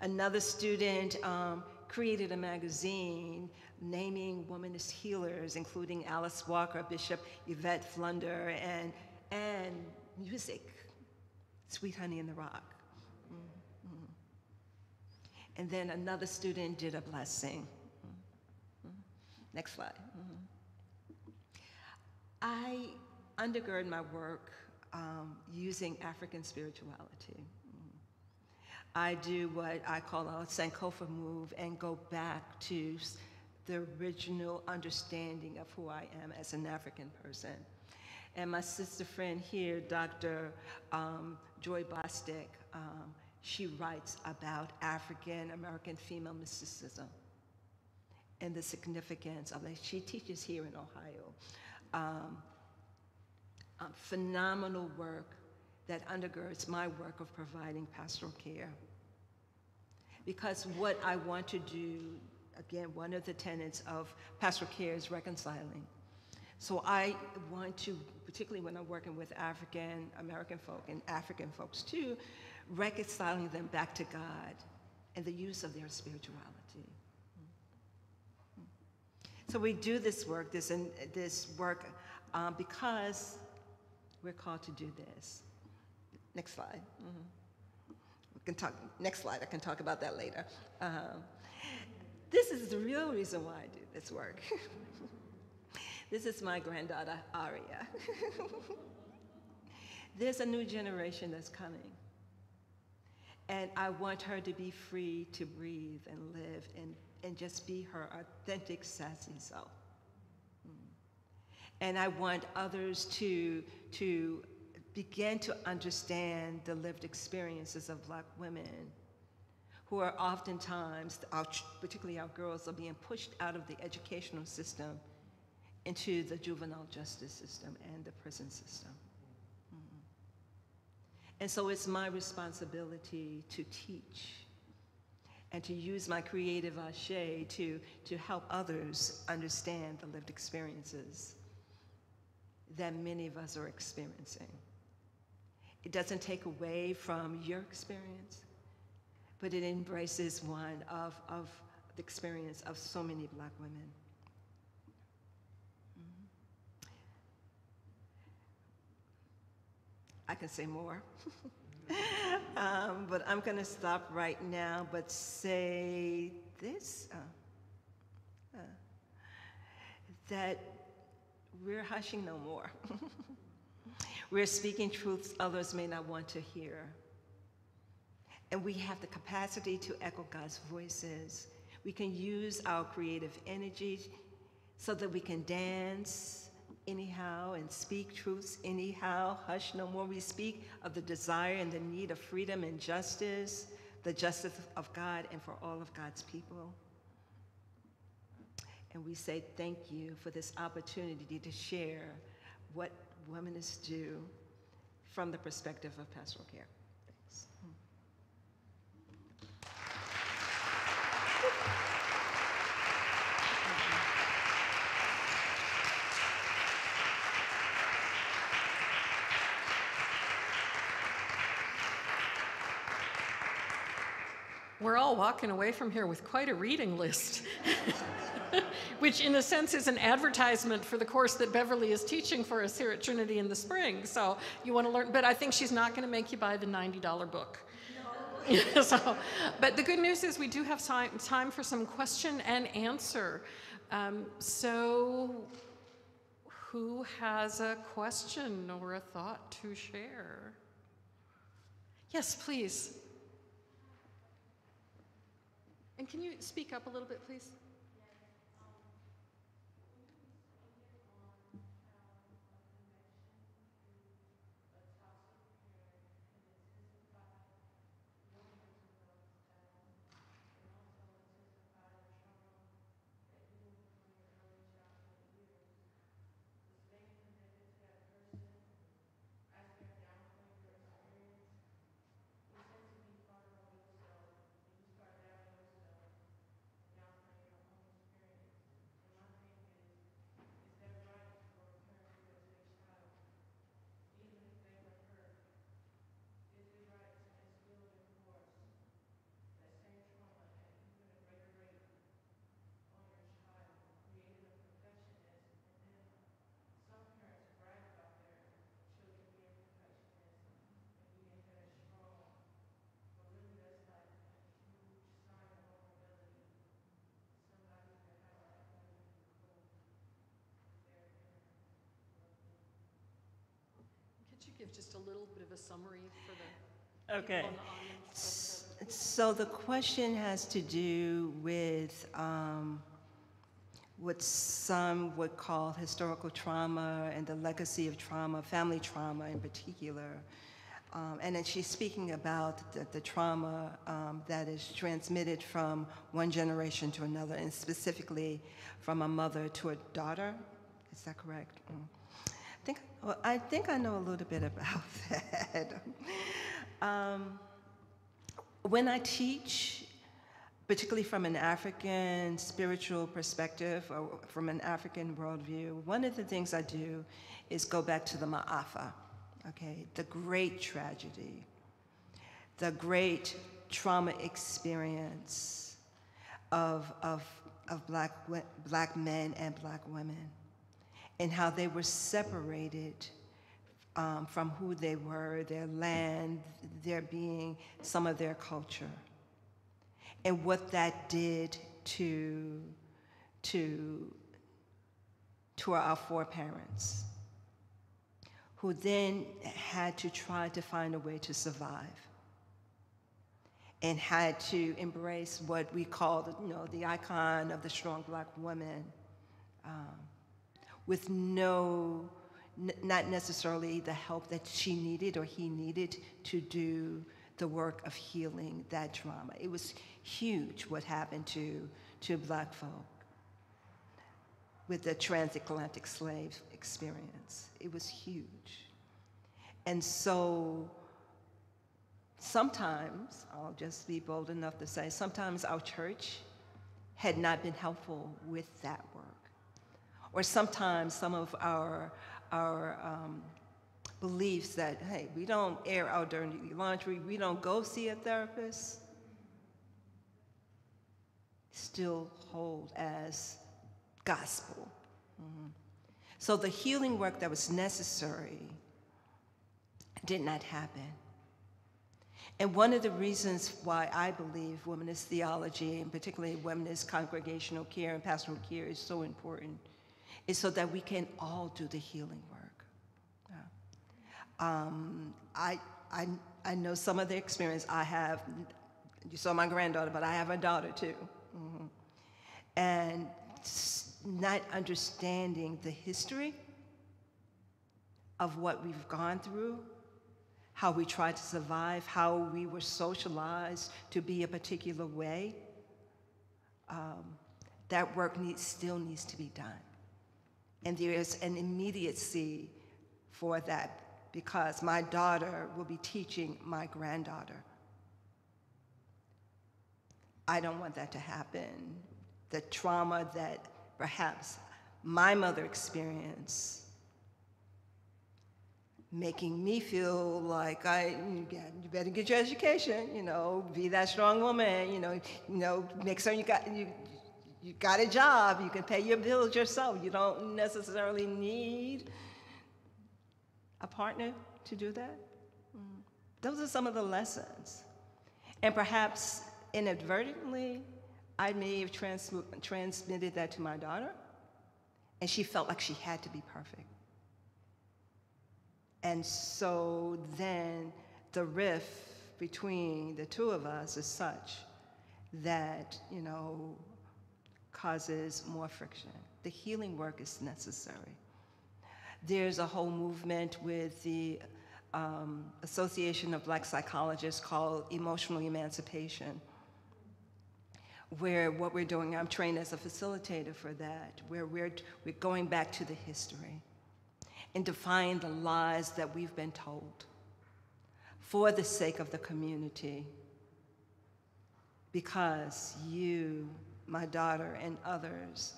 Speaker 2: Another student created a magazine naming womanist healers, including Alice Walker, Bishop Yvette Flunder, and music, Sweet Honey in the Rock. And then another student did a blessing. Next slide. I undergird my work using African spirituality. I do what I call a Sankofa move and go back to the original understanding of who I am as an African person. And my sister friend here, Dr. Joy Bostic, she writes about African American female mysticism and the significance of it. She teaches here in Ohio. Phenomenal work that undergirds my work of providing pastoral care. Because what I want to do, again, one of the tenets of pastoral care is reconciling. So I want to, particularly when I'm working with African American folk and African folks too, reconciling them back to God and the use of their spirituality. So we do this work, because we're called to do this. Next slide. We can talk. Next slide. I can talk about that later. This is the real reason why I do this work. This is my granddaughter, Aria. There's a new generation that's coming. And I want her to be free to breathe and live and just be her authentic, sassy self. And I want others to begin to understand the lived experiences of Black women who are oftentimes, particularly our girls, are being pushed out of the educational system into the juvenile justice system and the prison system. And so it's my responsibility to teach and to use my creative aché to help others understand the lived experiences that many of us are experiencing. It doesn't take away from your experience, but it embraces one of the experience of so many Black women. I can say more, but I'm gonna stop right now, but say this, that we're hushing no more. We're speaking truths others may not want to hear. And we have the capacity to echo God's voices. We can use our creative energy so that we can dance anyhow and speak truths anyhow. Hush no more. We speak of the desire and the need of freedom and justice, the justice of God and for all of God's people. And we say thank you for this opportunity to share what Womanists do from the perspective of pastoral care. Thanks.
Speaker 1: We're all walking away from here with quite a reading list, which in a sense is an advertisement for the course that Beverly is teaching for us here at Trinity in the spring. So you want to learn, but I think she's not going to make you buy the $90 book. No. But the good news is we do have time for some question and answer. So who has a question or a thought to share? Yes, please. And can you speak up a little bit, please? you give just a little bit of a summary for the
Speaker 2: Okay.
Speaker 1: people in the audience?
Speaker 2: So the question has to do with what some would call historical trauma and the legacy of trauma, family trauma in particular. And then she's speaking about the trauma that is transmitted from one generation to another, and specifically from a mother to a daughter. Is that correct? I think I know a little bit about that. When I teach, particularly from an African spiritual perspective or from an African worldview, one of the things I do is go back to the Ma'afa, okay, the great tragedy, the great trauma experience of black men and black women, and how they were separated from who they were, their land, their being, some of their culture, and what that did to our foreparents, who then had to try to find a way to survive and had to embrace what we call, the icon of the strong black woman, with not necessarily the help that she needed or he needed to do the work of healing that trauma. It was huge what happened to black folk with the transatlantic slave experience. It was huge. And so sometimes, I'll just be bold enough to say, sometimes our church had not been helpful with that work. Or sometimes some of our beliefs that, hey, we don't air our dirty laundry, we don't go see a therapist, still hold as gospel. So the healing work that was necessary did not happen. And one of the reasons why I believe womanist theology, and particularly womanist congregational care and pastoral care, is so important, is so that we can all do the healing work. I know some of the experience I have. You saw my granddaughter, but I have a daughter too. And not understanding the history of what we've gone through, how we tried to survive, how we were socialized to be a particular way, that work still needs to be done. And there is an immediacy for that, because my daughter will be teaching my granddaughter. I don't want that to happen. The trauma that perhaps my mother experienced, making me feel like you better get your education, be that strong woman, make certain you got a job, you can pay your bills yourself. You don't necessarily need a partner to do that. Those are some of the lessons. And perhaps inadvertently, I may have transmitted that to my daughter, and she felt like she had to be perfect. And so then the rift between the two of us is such that, causes more friction. The healing work is necessary. There's a whole movement with the Association of Black Psychologists called Emotional Emancipation, where what we're doing, I'm trained as a facilitator for that, where we're going back to the history and defying the lies that we've been told for the sake of the community, because you, my daughter, and others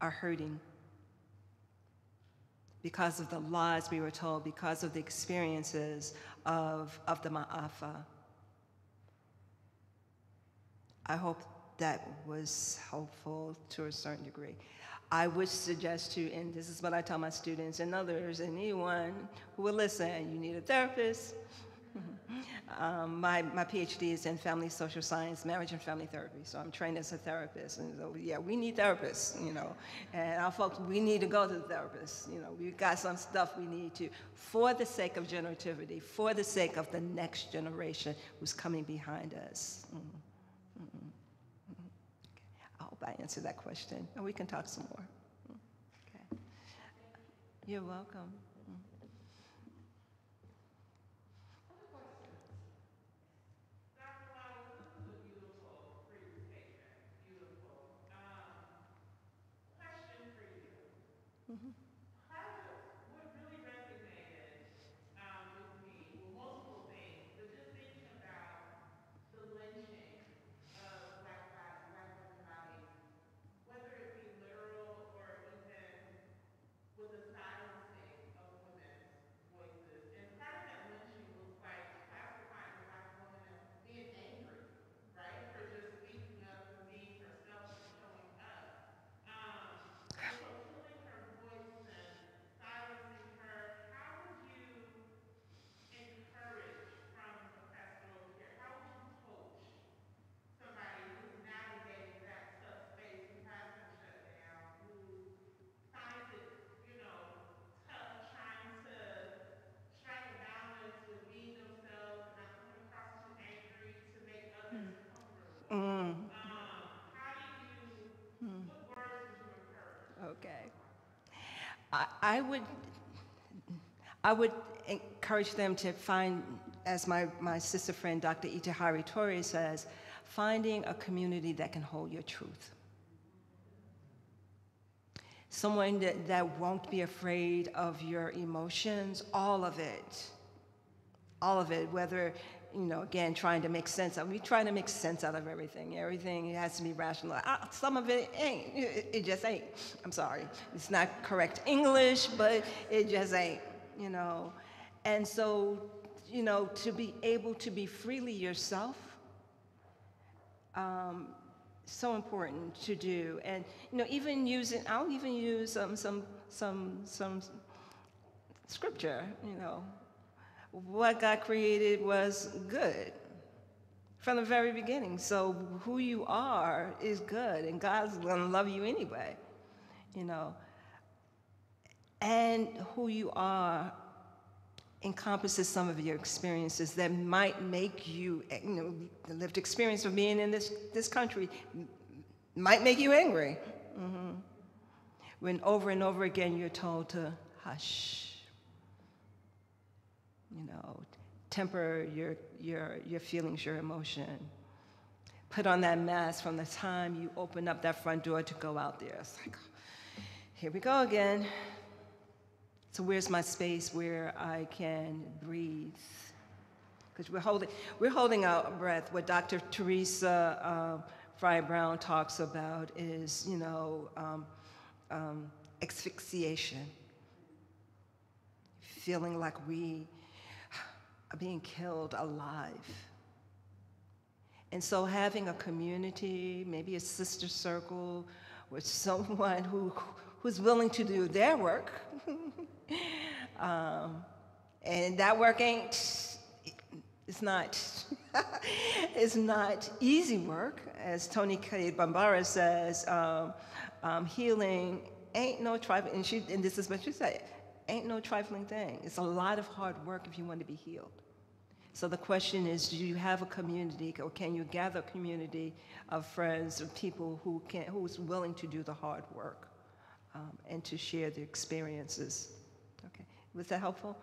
Speaker 2: are hurting because of the lies we were told, because of the experiences of the Ma'afa. I hope that was helpful to a certain degree. I would suggest to, and this is what I tell my students and others, and anyone who will listen, you need a therapist. My PhD is in family social science, marriage and family therapy. So I'm trained as a therapist. And so, yeah, we need therapists, And our folks, we need to go to the therapist. We've got some stuff we need to, for the sake of generativity, for the sake of the next generation who's coming behind us. Okay. I hope I answered that question. And we can talk some more. Okay. You're welcome.
Speaker 3: What really resonated with me, well, multiple things, but just thinking about the lynching of Black women bodies, whether it be literal or even with the silencing of women's voices. And part of that lynching looks like classifying a Black woman as being angry, right, for just speaking up and being herself and showing up. And so killing her voice and silencing her, how would you encourage from a pastoral care? How would you coach somebody who's navigating that tough space, who has been shut down, who finds it, tough trying to strike a balance with being themselves and not coming across too angry to make others comfortable? What words would you encourage?
Speaker 2: Okay. I would encourage them to find, as my sister friend Dr. Itahari Torres says, finding a community that can hold your truth. Someone that won't be afraid of your emotions, all of it, whether, again, trying to make sense of, we try to make sense out of everything. Everything has to be rational. Some of it ain't, it just ain't. I'm sorry, it's not correct English, but it just ain't, And so, to be able to be freely yourself, so important to do. And, I'll even use some scripture, What God created was good from the very beginning. So who you are is good, and God's gonna love you anyway, And who you are encompasses some of your experiences that might make you, the lived experience of being in this country might make you angry. When over and over again you're told to hush, temper your feelings, your emotion. Put on that mask from the time you open up that front door to go out there. It's like, here we go again. So where's my space where I can breathe? Because we're holding our breath. What Dr. Teresa Fry-Brown talks about is, asphyxiation. Feeling like we are being killed alive. And so having a community, maybe a sister circle, with someone who's willing to do their work, and that work it's not easy work. As Toni Cade Bambara says, healing ain't no trifling, and this is what she said, ain't no trifling thing. It's a lot of hard work if you want to be healed. So the question is, do you have a community, or can you gather a community of friends or people who's willing to do the hard work and to share their experiences? Okay, was that helpful?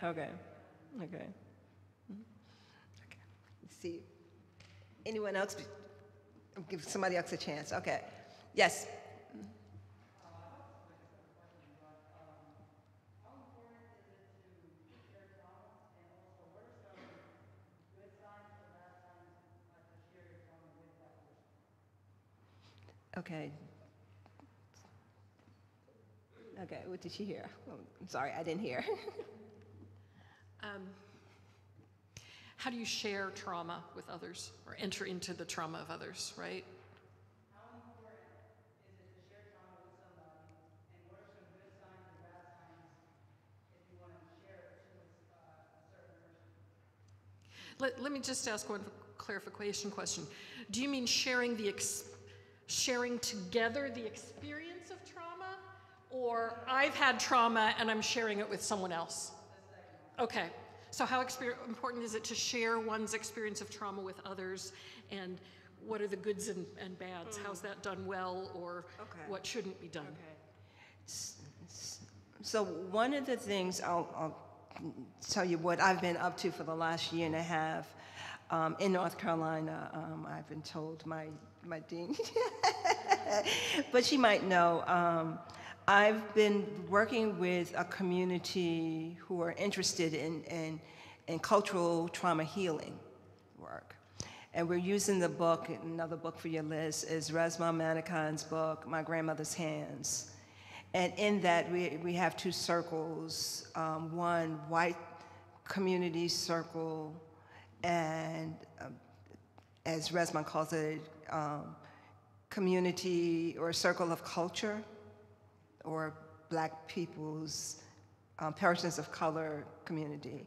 Speaker 2: Okay, okay. Okay, let's see. Anyone else? Give somebody else a chance. Okay, yes. Okay. Okay, what did she hear? Oh, I'm sorry, I didn't hear.
Speaker 1: How do you share trauma with others or enter into the trauma of others, right?
Speaker 4: How important is it to share trauma with somebody, and what are some good signs and bad signs if you want to share it to a certain person?
Speaker 1: Let me just ask one clarification question. Do you mean sharing together the experience of trauma, or I've had trauma and I'm sharing it with someone else? Okay. So how important is it to share one's experience of trauma with others, and what are the goods and bads? How's that done well, or what shouldn't be done?
Speaker 2: So one of the things I'll tell you what I've been up to for the last year and a half in North Carolina. I've been told my dean, but she might know. I've been working with a community who are interested in cultural trauma healing work. And we're using the book, another book for your list, is Resmaa Menaken's book, My Grandmother's Hands. And in that, we have two circles, one white community circle, and as Resmaa calls it, community or circle of culture, or Black people's, persons of color community.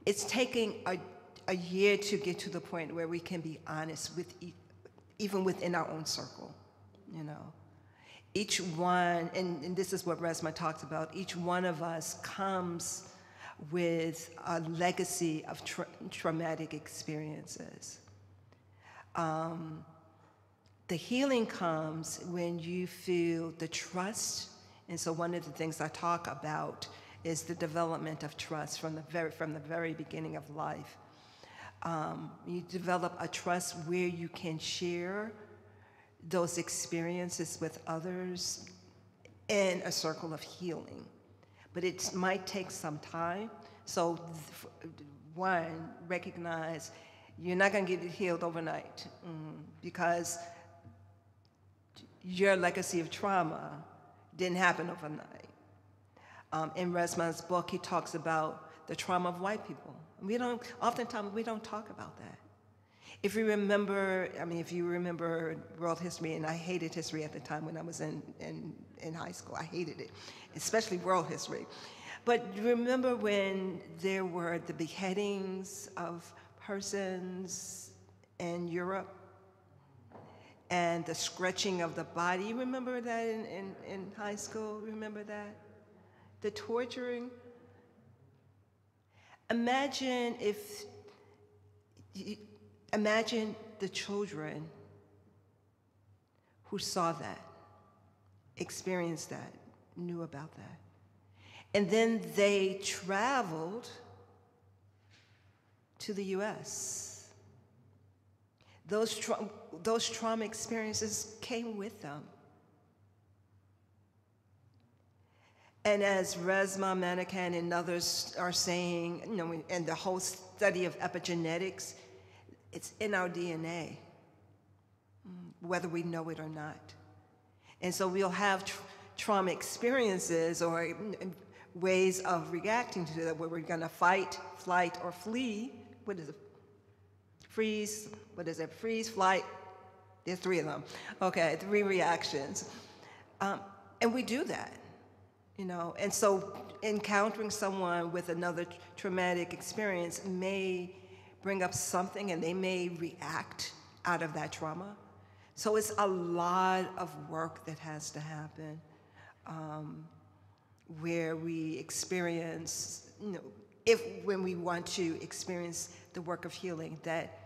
Speaker 2: It's taking a year to get to the point where we can be honest with even within our own circle, you know. Each one, and this is what Resmaa talks about, each one of us comes with a legacy of traumatic experiences. The healing comes when you feel the trust, and so one of the things I talk about is the development of trust from the very beginning of life. You develop a trust where you can share those experiences with others in a circle of healing. But it might take some time. So one, recognize you're not gonna get healed overnight because your legacy of trauma didn't happen overnight. In Resmaa's book, he talks about the trauma of white people. Oftentimes we don't talk about that. If you remember world history, and I hated history at the time when I was in high school, I hated it, especially world history. But remember when there were the beheadings of persons in Europe and the scratching of the body? You remember that in high school? Remember that? The torturing? Imagine the children who saw that, experienced that, knew about that. And then they traveled to the US. Those trauma experiences came with them. And as Resmaa Meneken and others are saying, you know, and the whole study of epigenetics, it's in our DNA, whether we know it or not. And so we'll have trauma experiences or ways of reacting to that, where we're gonna fight, flight, or flee. What is it? Freeze, what is it? Freeze, flight, there's three of them. Okay, 3 reactions. And we do that, you know? And so encountering someone with another traumatic experience may bring up something, and they may react out of that trauma. So it's a lot of work that has to happen, where we experience, you know, when we want to experience the work of healing that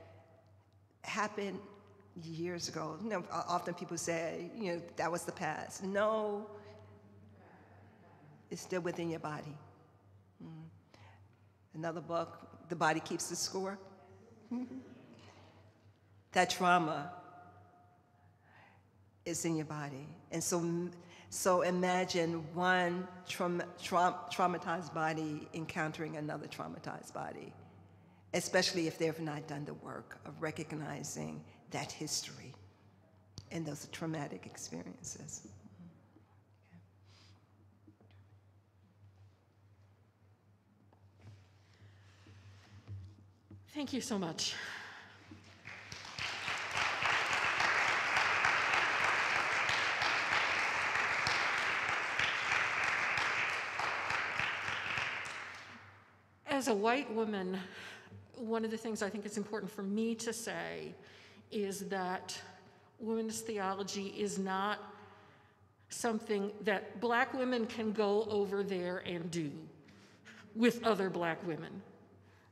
Speaker 2: happened years ago. You know, often people say, you know, that was the past. No, it's still within your body. Another book, The Body Keeps the Score. That trauma is in your body. And so imagine one traumatized body encountering another traumatized body, especially if they've not done the work of recognizing that history and those traumatic experiences.
Speaker 1: Thank you so much. As a white woman one of the things I think it's important for me to say is that womenist theology is not something that Black women can go over there and do with other Black women,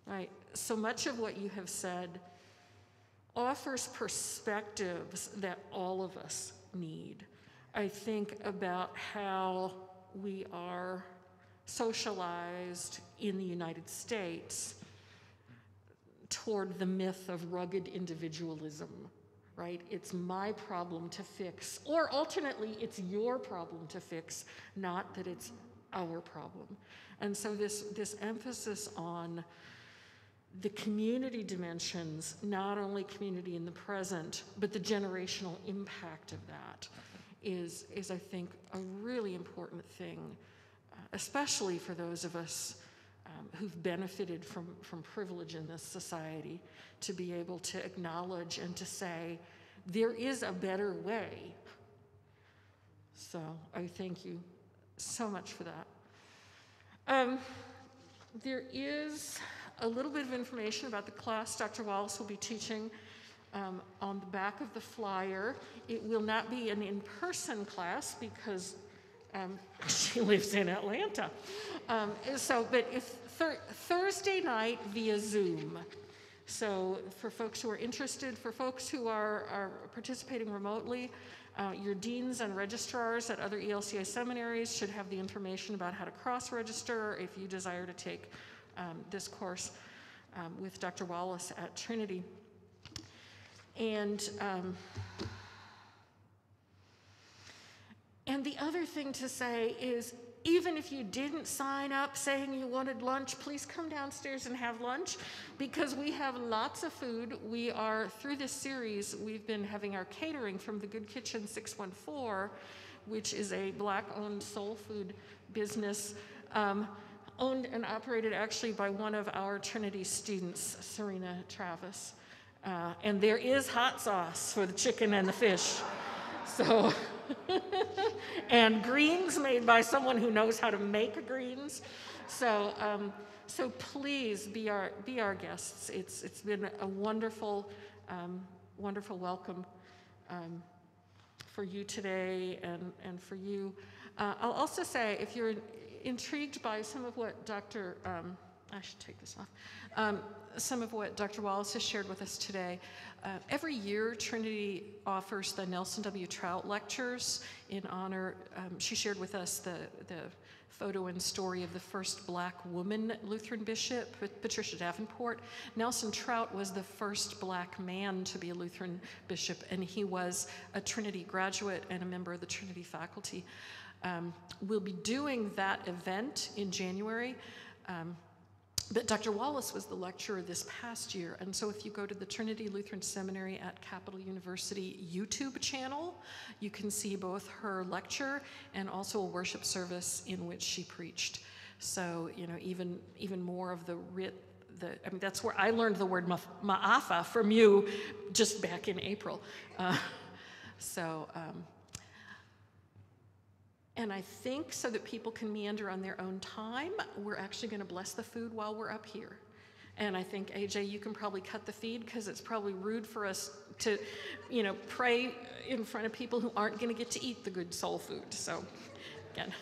Speaker 1: right? So much of what you have said offers perspectives that all of us need. I think about how we are socialized in the United States toward the myth of rugged individualism, right? It's my problem to fix, or alternately, it's your problem to fix, not that it's our problem. And so this emphasis on the community dimensions, not only community in the present, but the generational impact of that is I think, a really important thing, especially for those of us who've benefited from privilege in this society, to be able to acknowledge and to say, there is a better way. So I thank you so much for that. There is a little bit of information about the class Dr. Wallace will be teaching on the back of the flyer. It will not be an in-person class because she lives in Atlanta. But if Thursday night via Zoom. So for folks who are interested, for folks who are participating remotely, your deans and registrars at other ELCA seminaries should have the information about how to cross-register if you desire to take this course with Dr. Wallace at Trinity. And the other thing to say is, even if you didn't sign up saying you wanted lunch, please come downstairs and have lunch, because we have lots of food. We are, through this series, we've been having our catering from the Good Kitchen 614, which is a Black-owned soul food business, owned and operated actually by one of our Trinity students, Serena Travis. And there is hot sauce for the chicken and the fish. So, and greens made by someone who knows how to make greens. So, so please be our guests. It's been a wonderful, wonderful welcome for you today and for you. I'll also say, if you're intrigued by some of what Dr. I should take this off. Some of what Dr. Wallace has shared with us today. Every year, Trinity offers the Nelson W. Trout Lectures in honor. She shared with us the photo and story of the first Black woman Lutheran bishop, Patricia Davenport. Nelson Trout was the first Black man to be a Lutheran bishop, and he was a Trinity graduate and a member of the Trinity faculty. We'll be doing that event in January. But Dr. Wallace was the lecturer this past year, and so if you go to the Trinity Lutheran Seminary at Capital University YouTube channel, you can see both her lecture and also a worship service in which she preached. So, you know, even more of the I mean, that's where I learned the word ma'afa from you just back in April. And I think so that people can meander on their own time, we're actually going to bless the food while we're up here. And I think, AJ, you can probably cut the feed, because it's probably rude for us to, you know, pray in front of people who aren't going to get to eat the good soul food. So, again.